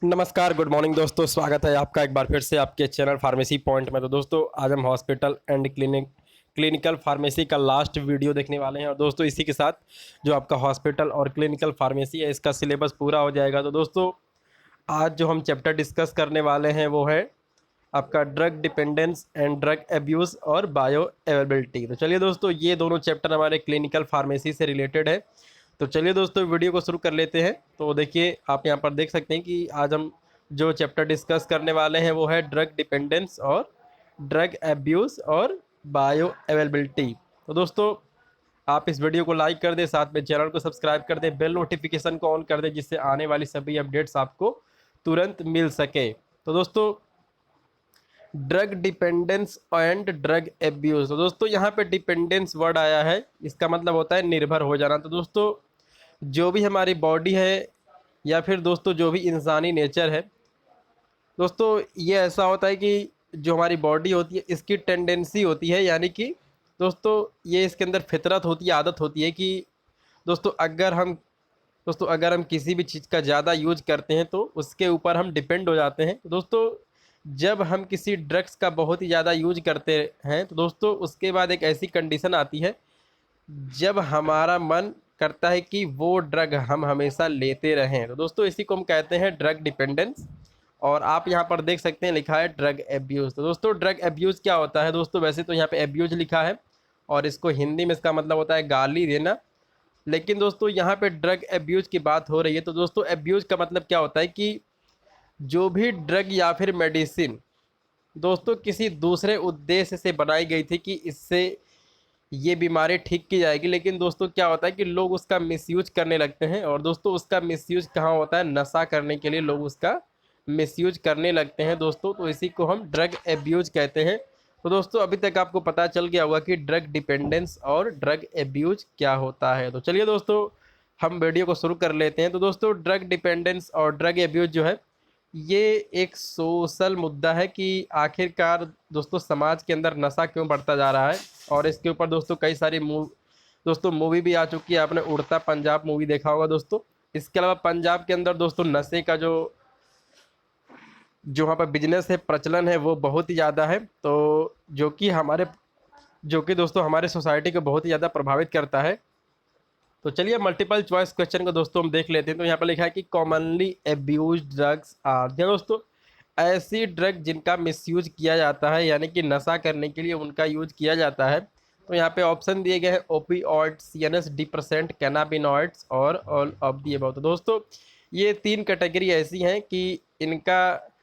नमस्कार, good morning दोस्तों। स्वागत है आपका एक बार फिर से आपके चैनल फार्मेसी पॉइंट में। तो दोस्तों आज हम हॉस्पिटल एंड क्लिनिकल फार्मेसी का लास्ट वीडियो देखने वाले हैं। और दोस्तों इसी के साथ जो आपका हॉस्पिटल और क्लिनिकल फार्मेसी है इसका सिलेबस पूरा हो जाएगा। तो दोस्तों आज जो हम चैप्टर डिस्कस करने वाले हैं वो है आपका drug dependence and drug abuse और बायो अवेलेबिलिटी। तो चलिए दोस्तों, ये दोनों चैप्टर हमारे क्लिनिकल फार्मेसी से रिलेटेड है। तो चलिए दोस्तों वीडियो को शुरू कर लेते हैं। तो देखिए आप यहाँ पर देख सकते हैं कि आज हम जो चैप्टर डिस्कस करने वाले हैं वो है ड्रग डिपेंडेंस और ड्रग एब्यूज़ और बायो अवेलेबिलिटी। तो दोस्तों आप इस वीडियो को लाइक कर दें, साथ में चैनल को सब्सक्राइब कर दें, बेल नोटिफिकेशन को ऑन कर दें जिससे आने वाली सभी अपडेट्स आपको तुरंत मिल सके। तो दोस्तों drug dependence and drug abuse. तो दोस्तों यहाँ पे डिपेंडेंस वर्ड आया है, इसका मतलब होता है निर्भर हो जाना। तो दोस्तों जो भी हमारी बॉडी है या फिर दोस्तों जो भी इंसानी नेचर है दोस्तों, ये ऐसा होता है कि जो हमारी बॉडी होती है इसकी टेंडेंसी होती है, यानी कि दोस्तों ये इसके अंदर फितरत होती है, आदत होती है कि दोस्तों अगर हम किसी भी चीज़ का ज़्यादा यूज करते हैं तो उसके ऊपर हम डिपेंड हो जाते हैं। तो दोस्तों जब हम किसी ड्रग्स का बहुत ही ज़्यादा यूज करते हैं तो दोस्तों उसके बाद एक ऐसी कंडीशन आती है जब हमारा मन करता है कि वो ड्रग हम हमेशा लेते रहें। तो दोस्तों इसी को हम कहते हैं ड्रग डिपेंडेंस। और आप यहाँ पर देख सकते हैं लिखा है ड्रग एब्यूज़। तो दोस्तों ड्रग एब्यूज़ क्या होता है दोस्तों, वैसे तो यहाँ पे एब्यूज़ लिखा है और इसको हिंदी में इसका मतलब होता है गाली देना, लेकिन दोस्तों यहाँ पे ड्रग एब्यूज़ की बात हो रही है। तो दोस्तों एब्यूज़ का मतलब क्या होता है कि जो भी ड्रग या फिर मेडिसिन दोस्तों किसी दूसरे उद्देश्य से बनाई गई थी कि इससे ये बीमारी ठीक की जाएगी, लेकिन दोस्तों क्या होता है कि लोग उसका मिसयूज करने लगते हैं। और दोस्तों उसका मिसयूज कहाँ होता है, नशा करने के लिए लोग उसका मिसयूज करने लगते हैं दोस्तों। तो इसी को हम ड्रग एब्यूज कहते हैं। तो दोस्तों अभी तक आपको पता चल गया होगा कि ड्रग डिपेंडेंस और ड्रग एब्यूज क्या होता है। तो चलिए दोस्तों हम वीडियो को शुरू कर लेते हैं। तो दोस्तों ड्रग डिपेंडेंस और ड्रग एब्यूज जो है ये एक सोशल मुद्दा है कि आखिरकार दोस्तों समाज के अंदर नशा क्यों बढ़ता जा रहा है। और इसके ऊपर दोस्तों कई सारी दोस्तों मूवी भी आ चुकी है। आपने उड़ता पंजाब मूवी देखा होगा दोस्तों। इसके अलावा पंजाब के अंदर दोस्तों नशे का जो जो वहाँ पर बिजनेस है, प्रचलन है, वो बहुत ही ज़्यादा है। तो जो कि दोस्तों हमारे सोसाइटी को बहुत ही ज़्यादा प्रभावित करता है। तो चलिए मल्टीपल चॉइस क्वेश्चन को दोस्तों हम देख लेते हैं। तो यहाँ पर लिखा है कि कॉमनली एब्यूज ड्रग्स आर, जी दोस्तों ऐसी ड्रग जिनका मिसयूज किया जाता है, यानी कि नशा करने के लिए उनका यूज किया जाता है। तो यहाँ पे ऑप्शन दिए गए हैं ओपिओइड्स, सीएनएस डिप्रेसेंट, कैनाबिनॉइड्स और ऑल ऑफ दी अबव। तो दोस्तों ये तीन कैटेगरी ऐसी हैं कि इनका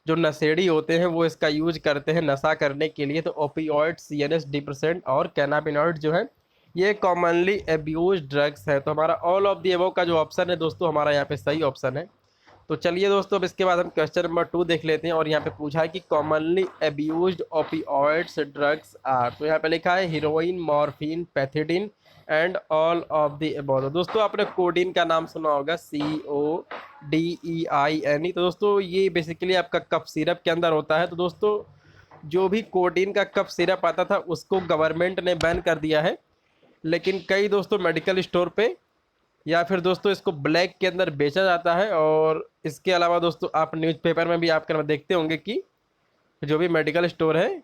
जो नशेड़ी होते हैं वो इसका यूज करते हैं नशा करने के लिए। तो ओपिओइड, सीएनएस डिप्रेसेंट और कैनाबिनॉइड जो है ये कॉमनली एब्यूज ड्रग्स है। तो हमारा ऑल ऑफ दी अबव का जो ऑप्शन है दोस्तों हमारा यहाँ पे सही ऑप्शन है। तो चलिए दोस्तों अब इसके बाद हम क्वेश्चन नंबर 2 देख लेते हैं। और यहाँ पे पूछा है कि commonly abused opioids drugs are. तो यहाँ पे लिखा है heroin, morphine, pethidine and all of the above. तो दोस्तों आपने कोडीन का नाम सुना होगा, CODEINE। तो दोस्तों ये बेसिकली आपका कफ सिरप के अंदर होता है। तो दोस्तों जो भी कोडीन का कफ सिरप आता था उसको गवर्नमेंट ने बैन कर दिया है, लेकिन कई दोस्तों मेडिकल स्टोर पे या फिर दोस्तों इसको ब्लैक के अंदर बेचा जाता है। और इसके अलावा दोस्तों आप न्यूज़पेपर में भी आप देखते होंगे कि जो भी मेडिकल स्टोर है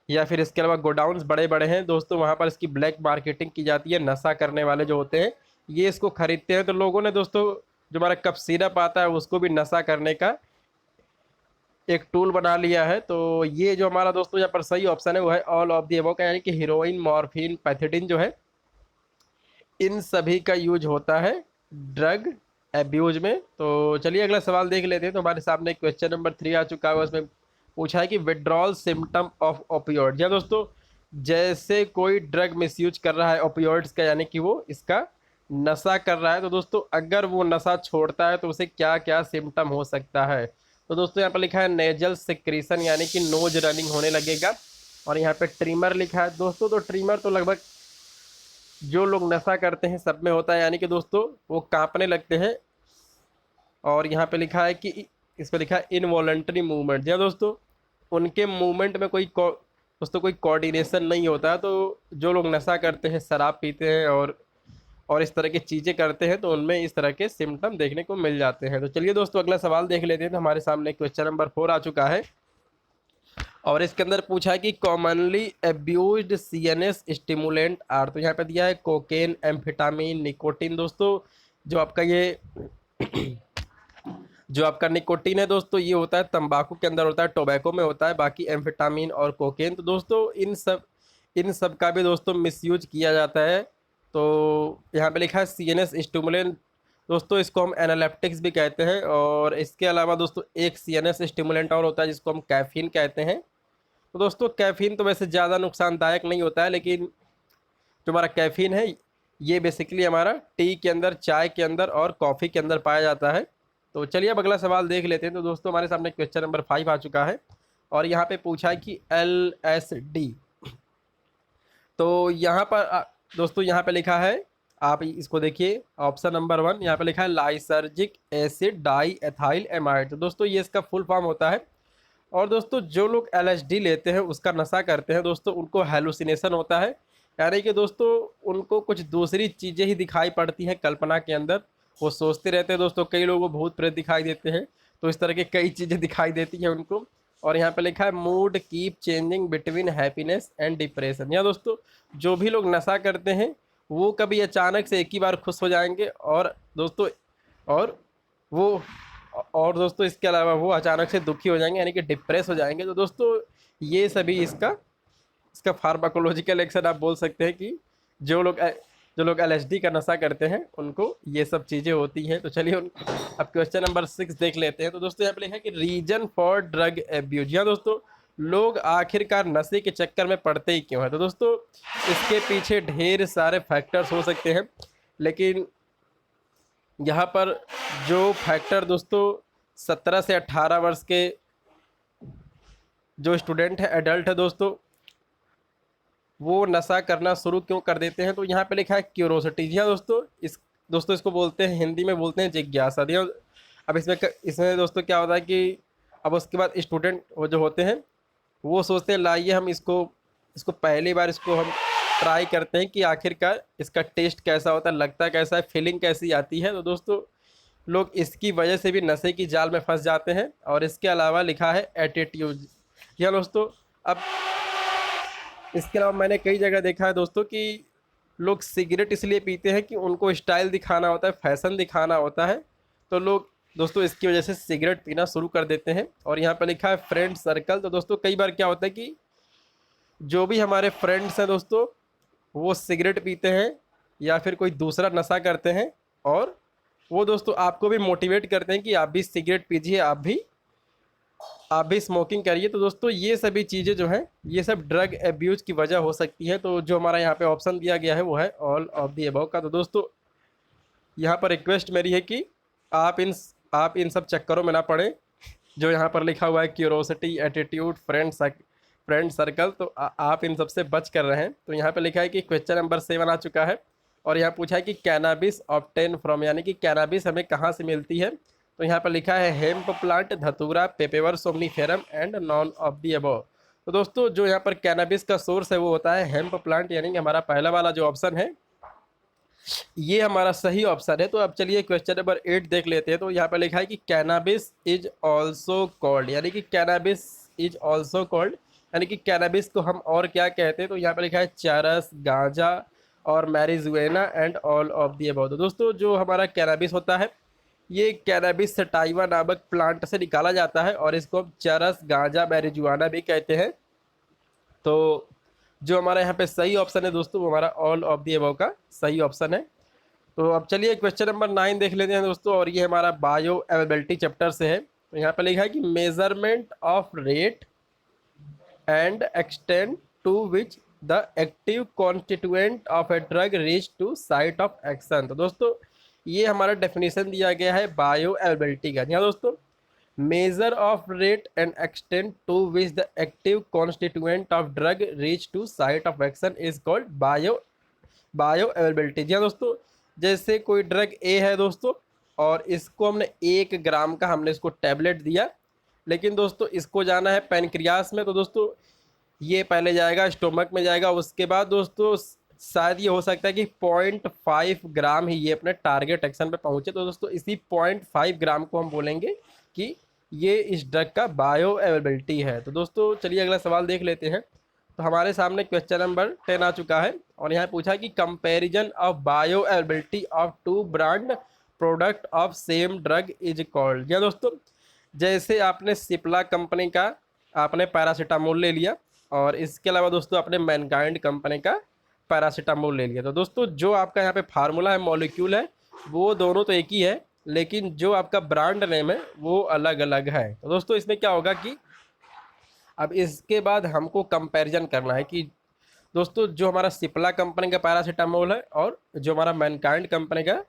या फिर इसके अलावा गोडाउन्स बड़े बड़े हैं दोस्तों, वहाँ पर इसकी ब्लैक मार्केटिंग की जाती है। नशा करने वाले जो होते हैं ये इसको खरीदते हैं। तो लोगों ने दोस्तों जो हमारा कफ सिरप आता है उसको भी नशा करने का एक टूल बना लिया है। तो ये जो हमारा दोस्तों यहाँ पर सही ऑप्शन है वो है ऑल ऑफ दी अबव का, यानी कि हीरोइन, मॉर्फिन, पैथिडिन जो है इन सभी का यूज होता है ड्रग एब्यूज में। तो चलिए अगला सवाल देख लेते हैं। तो हमारे सामने क्वेश्चन नंबर 3 आ चुका है, उसमें पूछा है कि विड्रॉल सिम्टम ऑफ ओपियोइड। या दोस्तों जैसे कोई ड्रग मिसयूज कर रहा है ओपियोइड्स का, यानी कि वो इसका नशा कर रहा है, तो दोस्तों अगर वो नशा छोड़ता है तो उसे क्या क्या सिम्टम हो सकता है। तो दोस्तों यहाँ पर लिखा है नेजल सिक्रीशन, यानी कि नोज रनिंग होने लगेगा। और यहाँ पे ट्रिमर लिखा है दोस्तों। तो ट्रिमर तो लगभग जो लोग नशा करते हैं सब में होता है, यानी कि दोस्तों वो कांपने लगते हैं। और यहाँ पे लिखा है कि इस पे लिखा है इनवॉलंटरी मूवमेंट। या दोस्तों उनके मूवमेंट में दोस्तों कोई कोऑर्डिनेशन नहीं होता है। तो जो लोग नशा करते हैं, शराब पीते हैं और और इस तरह की चीज़ें करते हैं तो उनमें इस तरह के सिम्टम देखने को मिल जाते हैं। तो चलिए दोस्तों अगला सवाल देख लेते हैं। तो हमारे सामने क्वेश्चन नंबर 4 आ चुका है और इसके अंदर पूछा है कि कॉमनली एब्यूज्ड सीएनएस स्टिमुलेंट आर। तो यहाँ पे दिया है कोकेन, एम्फेटामिन, निकोटीन। दोस्तों जो आपका ये जो आपका निकोटीन है दोस्तों, ये होता है तंबाकू के अंदर होता है, टोबैको में होता है। बाकी एम्फेटामिन और कोकेन, तो दोस्तों इन सब का भी दोस्तों मिसयूज किया जाता है। तो यहाँ पे लिखा है सीएनएस स्टिमुलेंट। दोस्तों इसको हम एनालेप्टिक्स भी कहते हैं। और इसके अलावा दोस्तों एक सीएनएस स्टिमुलेंट और होता है जिसको हम कैफीन कहते हैं। तो दोस्तों कैफीन तो वैसे ज़्यादा नुकसानदायक नहीं होता है, लेकिन जो हमारा कैफीन है ये बेसिकली हमारा टी के अंदर, चाय के अंदर और कॉफ़ी के अंदर पाया जाता है। तो चलिए अब अगला सवाल देख लेते हैं। तो दोस्तों हमारे सामने क्वेश्चन नंबर 5 आ चुका है और यहाँ पे पूछा है कि LSD। तो यहाँ पर दोस्तों यहाँ पे लिखा है, आप इसको देखिए, ऑप्शन नंबर 1 यहाँ पे लिखा है lysergic acid diethylamide. तो दोस्तों ये इसका फुल फॉर्म होता है। और दोस्तों जो लोग LSD लेते हैं, उसका नशा करते हैं दोस्तों, उनको हेलुसिनेशन होता है। यानी कि दोस्तों उनको कुछ दूसरी चीज़ें ही दिखाई पड़ती हैं कल्पना के अंदर। वो सोचते रहते हैं दोस्तों, कई लोगों को भूत प्रेत दिखाई देते हैं, तो इस तरह की कई चीज़ें दिखाई देती हैं उनको। और यहाँ पे लिखा है mood keep changing between happiness and depression. या दोस्तों जो भी लोग नशा करते हैं वो कभी अचानक से एक ही बार खुश हो जाएंगे और दोस्तों और वो और दोस्तों इसके अलावा वो अचानक से दुखी हो जाएंगे, यानी कि डिप्रेस हो जाएंगे। तो दोस्तों ये सभी इसका इसका फार्माकोलॉजिकल एक्शन आप बोल सकते हैं कि जो लोग LSD का नशा करते हैं उनको ये सब चीज़ें होती हैं। तो चलिए अब क्वेश्चन नंबर 6 देख लेते हैं। तो दोस्तों यहाँ पे लिखा है कि रीजन फॉर ड्रग एब्यूज। या दोस्तों लोग आखिरकार नशे के चक्कर में पड़ते ही क्यों हैं। तो दोस्तों इसके पीछे ढेर सारे फैक्टर्स हो सकते हैं, लेकिन यहाँ पर जो फैक्टर दोस्तों 17 से 18 वर्ष के जो स्टूडेंट है, एडल्ट है दोस्तों, वो नशा करना शुरू क्यों कर देते हैं। तो यहाँ पे लिखा है क्यूरोसिटी। जी हाँ दोस्तों इसको बोलते हैं, हिंदी में बोलते हैं जिज्ञासा। जी हाँ, अब इसमें दोस्तों क्या होता है कि अब उसके बाद स्टूडेंट वो जो होते हैं वो सोचते हैं लाइए हम इसको इसको पहली बार इसको हम ट्राई करते हैं कि आखिरकार इसका टेस्ट कैसा होता है, लगता कैसा है, फीलिंग कैसी आती है। तो दोस्तों लोग इसकी वजह से भी नशे की जाल में फंस जाते हैं। और इसके अलावा लिखा है एटीट्यूड। या दोस्तों अब इसके अलावा मैंने कई जगह देखा है दोस्तों कि लोग सिगरेट इसलिए पीते हैं कि उनको स्टाइल दिखाना होता है, फैशन दिखाना होता है। तो लोग दोस्तों इसकी वजह से सिगरेट पीना शुरू कर देते हैं। और यहाँ पर लिखा है फ्रेंड सर्कल। तो दोस्तों कई बार क्या होता है कि जो भी हमारे फ्रेंड्स हैं दोस्तों, वो सिगरेट पीते हैं या फिर कोई दूसरा नशा करते हैं, और वो दोस्तों आपको भी मोटिवेट करते हैं कि आप भी सिगरेट पीजिए, आप भी स्मोकिंग करिए। तो दोस्तों ये सभी चीज़ें जो हैं ये सब ड्रग एब्यूज़ की वजह हो सकती है। तो जो हमारा यहाँ पे ऑप्शन दिया गया है वो है ऑल ऑफ दी अबव का। तो दोस्तों यहाँ पर रिक्वेस्ट मेरी है कि आप इन सब चक्करों में ना पड़ें जो यहाँ पर लिखा हुआ है क्यूरोसिटी, एटीट्यूड, फ्रेंड सर्कल। तो आप इन सब से बच कर रहे हैं। तो यहाँ पर लिखा है कि क्वेश्चन नंबर 7 आ चुका है और यहाँ पूछा है कि कैनाबिस ऑब्टेन फ्रॉम, यानी कि कैनाबिस हमें कहाँ से मिलती है। तो यहाँ पर लिखा है हेम्प प्लांट, धतूरा, पेपेवर somniferum and none of the above. तो दोस्तों जो यहाँ पर कैनाबिस का सोर्स है वो होता है हेम्प प्लांट, यानी कि हमारा पहला वाला जो ऑप्शन है ये हमारा सही ऑप्शन है। तो अब चलिए क्वेश्चन नंबर 8 देख लेते हैं। तो यहाँ पर लिखा है कि कैनाबिस इज ऑल्सो कॉल्ड, यानी कि कैनाबिस इज ऑल्सो कॉल्ड, यानी कि कैनाबिस को हम और क्या कहते हैं। तो यहाँ पर लिखा है चरस, गांजा और marijuana and all of the above. तो दोस्तों जो हमारा कैनाबिस होता है ये कैनाबिस सटाइवा नामक प्लांट से निकाला जाता है और इसको हम चरस, गांजा, मैरिजुआना भी कहते हैं। तो जो हमारा यहाँ पे सही ऑप्शन है दोस्तों वो हमारा ऑल ऑफ दी अबव का सही ऑप्शन है। तो अब चलिए क्वेश्चन नंबर 9 देख लेते हैं दोस्तों, और ये हमारा बायो अवेलेबिलिटी चैप्टर से है। तो यहाँ पे लिखा है कि measurement of rate and extent to which the active constituent of a drug reach to site of action. तो दोस्तों ये हमारा डेफिनेशन दिया गया है बायो अवेलेबिलिटी का। यहाँ दोस्तों measure of rate and extent to which the active constituent of drug reach to site of action is called bioavailability. जी हाँ दोस्तों, जैसे कोई ड्रग ए है दोस्तों और इसको हमने 1 ग्राम का हमने इसको टैबलेट दिया, लेकिन दोस्तों इसको जाना है पैनक्रियास में। तो दोस्तों ये पहले जाएगा स्टोमक में जाएगा, उसके बाद दोस्तों शायद ये हो सकता है कि 0.5 ग्राम ही ये अपने टारगेट एक्शन पे पहुंचे। तो दोस्तों इसी 0.5 ग्राम को हम बोलेंगे कि ये इस ड्रग का बायो अवेलेबिलिटी है। तो दोस्तों चलिए अगला सवाल देख लेते हैं। तो हमारे सामने क्वेश्चन नंबर 10 आ चुका है और यहाँ पूछा कि comparison of bioavailability of two brand product of same drug is called. या दोस्तों जैसे आपने सिप्ला कंपनी का आपने पैरासीटामोल ले लिया और इसके अलावा दोस्तों आपने मैनकाइंड कंपनी का पैरासीटामोल ले लिया। तो दोस्तों जो आपका यहाँ पे फार्मूला है, मॉलिक्यूल है, वो दोनों तो एक ही है, लेकिन जो आपका ब्रांड नेम है वो अलग अलग है। तो दोस्तों इसमें क्या होगा कि अब इसके बाद हमको कंपैरिजन करना है कि दोस्तों जो हमारा सिप्ला कंपनी का पैरासीटामोल है और जो हमारा मैनकाइंड कंपनी का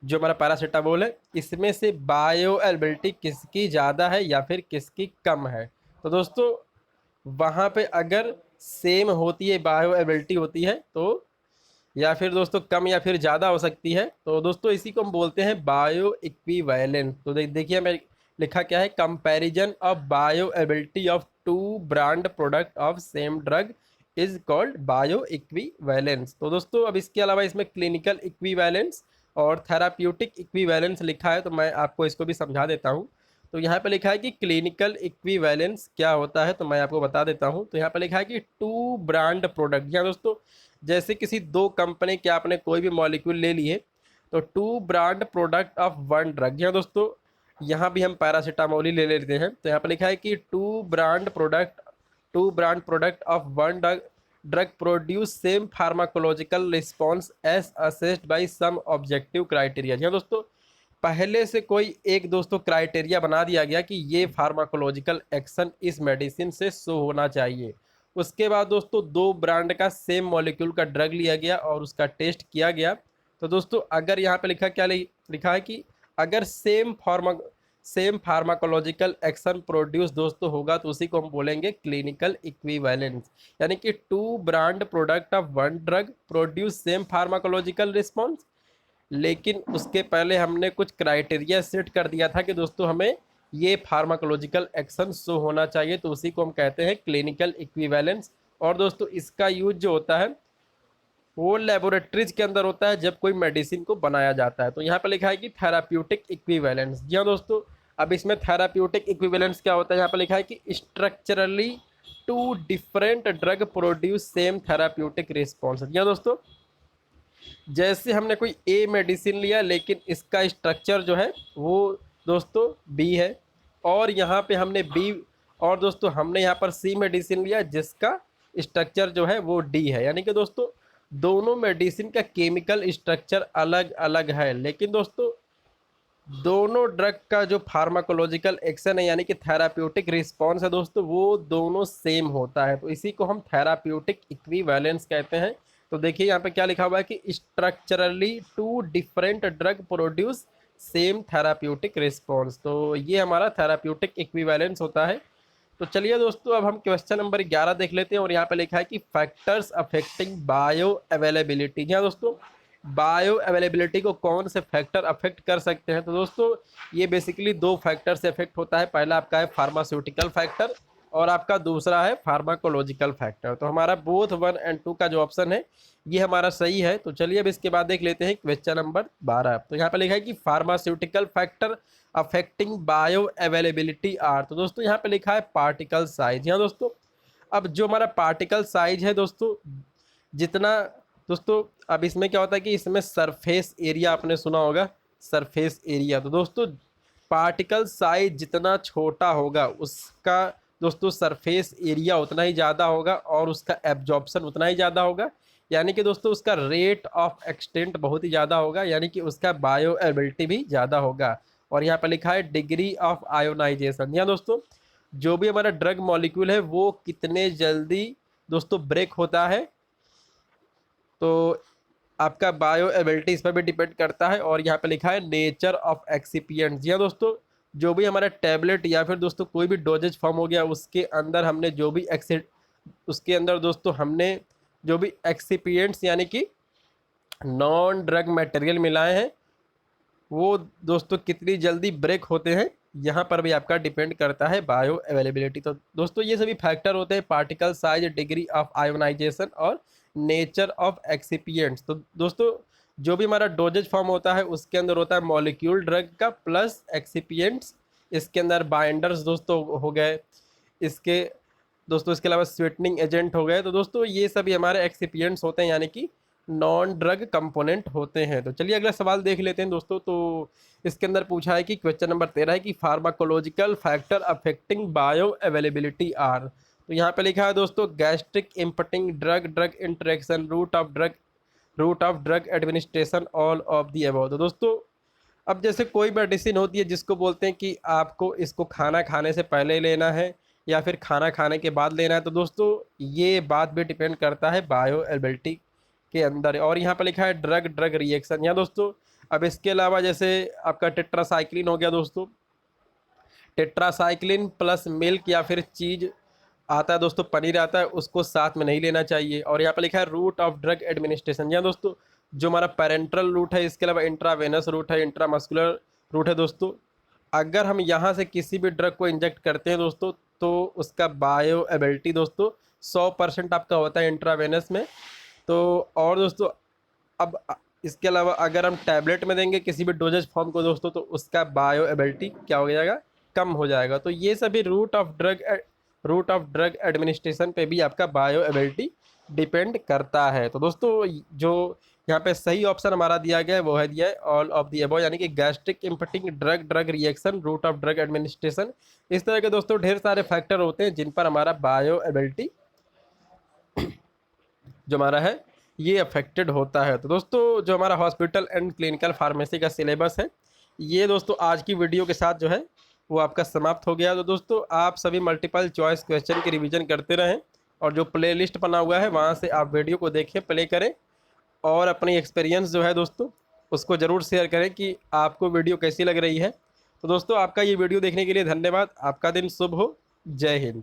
जो हमारा पैरासीटामोल है, इसमें से बायो अवेलेबिलिटी किसकी ज़्यादा है या फिर किसकी कम है। तो दोस्तों वहाँ पे अगर सेम होती है, बायो अवेलेबिलिटी होती है, तो या फिर दोस्तों कम या फिर ज़्यादा हो सकती है। तो दोस्तों इसी को हम बोलते हैं बायो इक्विवेलेंस। तो देखिए मैं लिखा क्या है, comparison of bioavailability of two brand product of same drug is called bioequivalence. तो दोस्तों अब इसके अलावा इसमें क्लिनिकल इक्विवेलेंस और थेराप्यूटिक इक्विवेलेंस लिखा है, तो मैं आपको इसको भी समझा देता हूँ। तो यहाँ पे लिखा है कि क्लिनिकल इक्विवेलेंस क्या होता है, तो मैं आपको बता देता हूँ। तो यहाँ पे लिखा है कि टू ब्रांड प्रोडक्ट, या दोस्तों जैसे किसी दो कंपनी के आपने कोई भी मॉलिक्यूल ले लिए, तो two brand product of one drug. यहाँ दोस्तों यहाँ भी हम पैरासीटामोल ही ले लेते हैं। तो यहाँ पे लिखा है कि two brand product of one drug produce same pharmacological response as assessed by some objective criteria. यहाँ दोस्तों पहले से कोई एक दोस्तों क्राइटेरिया बना दिया गया कि ये फार्माकोलॉजिकल एक्शन इस मेडिसिन से शो होना चाहिए। उसके बाद दोस्तों दो ब्रांड का सेम मॉलिक्यूल का ड्रग लिया गया और उसका टेस्ट किया गया। तो दोस्तों अगर यहाँ पे लिखा है कि अगर सेम फार्माकोलॉजिकल एक्शन प्रोड्यूस दोस्तों होगा, तो उसी को हम बोलेंगे क्लिनिकल इक्विवेलेंस। यानी कि two brand product of one drug produce same pharmacological response, लेकिन उसके पहले हमने कुछ क्राइटेरिया सेट कर दिया था कि दोस्तों हमें ये फार्माकोलॉजिकल एक्शन शो होना चाहिए, तो उसी को हम कहते हैं क्लिनिकल इक्विवेलेंस। और दोस्तों इसका यूज जो होता है वो लेबोरेटरीज के अंदर होता है जब कोई मेडिसिन को बनाया जाता है। तो यहाँ पर लिखा है कि थेराप्यूटिक इक्विवेलेंस। जी हाँ दोस्तों, अब इसमें थेराप्यूटिक इक्विवेलेंस क्या होता है, यहाँ पर लिखा है कि structurally two different drug produce same therapeutic response. जी हाँ दोस्तों, जैसे हमने कोई ए मेडिसिन लिया लेकिन इसका स्ट्रक्चर जो है वो दोस्तों बी है, और यहाँ पे हमने बी, और दोस्तों हमने यहाँ पर सी मेडिसिन लिया जिसका स्ट्रक्चर जो है वो डी है। यानी कि दोस्तों दोनों मेडिसिन का केमिकल स्ट्रक्चर अलग अलग है, लेकिन दोस्तों दोनों ड्रग का जो फार्माकोलॉजिकल एक्शन है यानी कि थेराप्यूटिक रिस्पॉन्स है दोस्तों, वो दोनों सेम होता है। तो इसी को हम थेराप्यूटिक इक्विवेलेंस कहते हैं। तो देखिए यहाँ पे क्या लिखा हुआ है कि structurally two different drug produce same therapeutic response. तो ये हमारा थेराप्यूटिक इक्विवेलेंस होता है। तो चलिए दोस्तों अब हम क्वेश्चन नंबर 11 देख लेते हैं और यहाँ पे लिखा है कि फैक्टर्स अफेक्टिंग बायो अवेलेबिलिटी। यहाँ दोस्तों बायो अवेलेबिलिटी को कौन से फैक्टर अफेक्ट कर सकते हैं, तो दोस्तों ये बेसिकली दो फैक्टर से अफेक्ट होता है। पहला आपका है फार्मास्यूटिकल फैक्टर और आपका दूसरा है फार्माकोलॉजिकल फैक्टर। तो हमारा बोथ 1 और 2 का जो ऑप्शन है ये हमारा सही है। तो चलिए अब इसके बाद देख लेते हैं क्वेश्चन नंबर 12। तो यहाँ पर लिखा है कि pharmaceutical factor affecting bioavailability are. तो दोस्तों यहाँ पे लिखा है पार्टिकल साइज। यहाँ दोस्तों अब जो हमारा पार्टिकल साइज है दोस्तों, जितना दोस्तों अब इसमें क्या होता है कि इसमें सरफेस एरिया आपने सुना होगा, सरफेस एरिया। तो दोस्तों पार्टिकल साइज जितना छोटा होगा उसका दोस्तों सरफेस एरिया उतना ही ज़्यादा होगा और उसका एब्जॉर्प्शन उतना ही ज़्यादा होगा, यानी कि दोस्तों उसका रेट ऑफ एक्सटेंट बहुत ही ज़्यादा होगा, यानी कि उसका बायो अवेलेबिलिटी भी ज़्यादा होगा। और यहाँ पर लिखा है डिग्री ऑफ आयोनाइजेशन। यहाँ दोस्तों जो भी हमारा ड्रग मॉलिक्यूल है वो कितने जल्दी दोस्तों ब्रेक होता है, तो आपका बायो अवेलेबिलिटी इस पर भी डिपेंड करता है। और यहाँ पे लिखा है नेचर ऑफ एक्सिपिएंट। जी हाँ दोस्तों, जो भी हमारा टैबलेट या फिर दोस्तों कोई भी डोजेज फॉर्म हो गया उसके अंदर हमने जो भी दोस्तों हमने जो भी एक्सिपिएंट्स यानी कि नॉन ड्रग मटेरियल मिलाए हैं वो दोस्तों कितनी जल्दी ब्रेक होते हैं, यहाँ पर भी आपका डिपेंड करता है बायो अवेलेबिलिटी। तो दोस्तों ये सभी फैक्टर होते हैं particle size, degree of ionization और नेचर ऑफ एक्सिपिएंट्स। तो दोस्तों जो भी हमारा डोजेज फॉर्म होता है उसके अंदर होता है मॉलिक्यूल ड्रग का प्लस एक्सिपिएंट्स, इसके अंदर बाइंडर्स दोस्तों हो गए, इसके दोस्तों इसके अलावा स्वीटनिंग एजेंट हो गए। तो दोस्तों ये सभी हमारे एक्सिपिएंट्स होते हैं, यानी कि नॉन ड्रग कंपोनेंट होते हैं। तो चलिए अगला सवाल देख लेते हैं दोस्तों। तो इसके अंदर पूछा है कि क्वेश्चन नंबर 13 है कि pharmacological factor affecting bioavailability are. तो यहाँ पे लिखा है दोस्तों gastric emptying drug, drug interaction, route of drug administration, all of the above. तो दोस्तों अब जैसे कोई मेडिसिन होती है जिसको बोलते हैं कि आपको इसको खाना खाने से पहले लेना है या फिर खाना खाने के बाद लेना है, तो दोस्तों ये बात भी डिपेंड करता है बायो अवेलेबिलिटी के अंदर। और यहाँ पर लिखा है ड्रग ड्रग रिएक्शन। यहाँ दोस्तों अब इसके अलावा जैसे आपका टेट्रासाइक्लिन हो गया दोस्तों, टेट्रासाइक्लिन प्लस मिल्क या फिर चीज़ आता है दोस्तों, पनीर आता है, उसको साथ में नहीं लेना चाहिए। और यहाँ पर लिखा है रूट ऑफ ड्रग एडमिनिस्ट्रेशन। यहाँ दोस्तों जो हमारा पेरेंट्रल रूट है, इसके अलावा इंट्रावेनस रूट है, इंट्रामस्कुलर रूट है दोस्तों। अगर हम यहाँ से किसी भी ड्रग को इंजेक्ट करते हैं दोस्तों तो उसका बायो एबिलिटी दोस्तों 100% आपका होता है इंट्रावेनस में। तो और दोस्तों अब इसके अलावा अगर हम टैबलेट में देंगे किसी भी डोजेज फॉर्म को दोस्तों तो उसका बायो एबिलिटी क्या हो जाएगा, कम हो जाएगा। तो ये सभी रूट ऑफ ड्रग एडमिनिस्ट्रेशन पे भी आपका बायो एबिलिटी डिपेंड करता है। तो दोस्तों जो यहाँ पे सही ऑप्शन हमारा दिया गया है वो है दिया है ऑल ऑफ दी अबव, यानी कि gastric emptying drug, drug reaction, route of drug administration. इस तरह के दोस्तों ढेर सारे फैक्टर होते हैं जिन पर हमारा बायो एबिलिटी जो हमारा है ये अफेक्टेड होता है। तो दोस्तों जो हमारा हॉस्पिटल एंड क्लिनिकल फार्मेसी का सिलेबस है ये दोस्तों आज की वीडियो के साथ जो है वो आपका समाप्त हो गया। तो दोस्तों आप सभी मल्टीपल चॉइस क्वेश्चन की रिवीजन करते रहें और जो प्लेलिस्ट बना हुआ है वहाँ से आप वीडियो को देखें, प्ले करें और अपनी एक्सपीरियंस जो है दोस्तों उसको ज़रूर शेयर करें कि आपको वीडियो कैसी लग रही है। तो दोस्तों आपका ये वीडियो देखने के लिए धन्यवाद। आपका दिन शुभ हो। जय हिंद।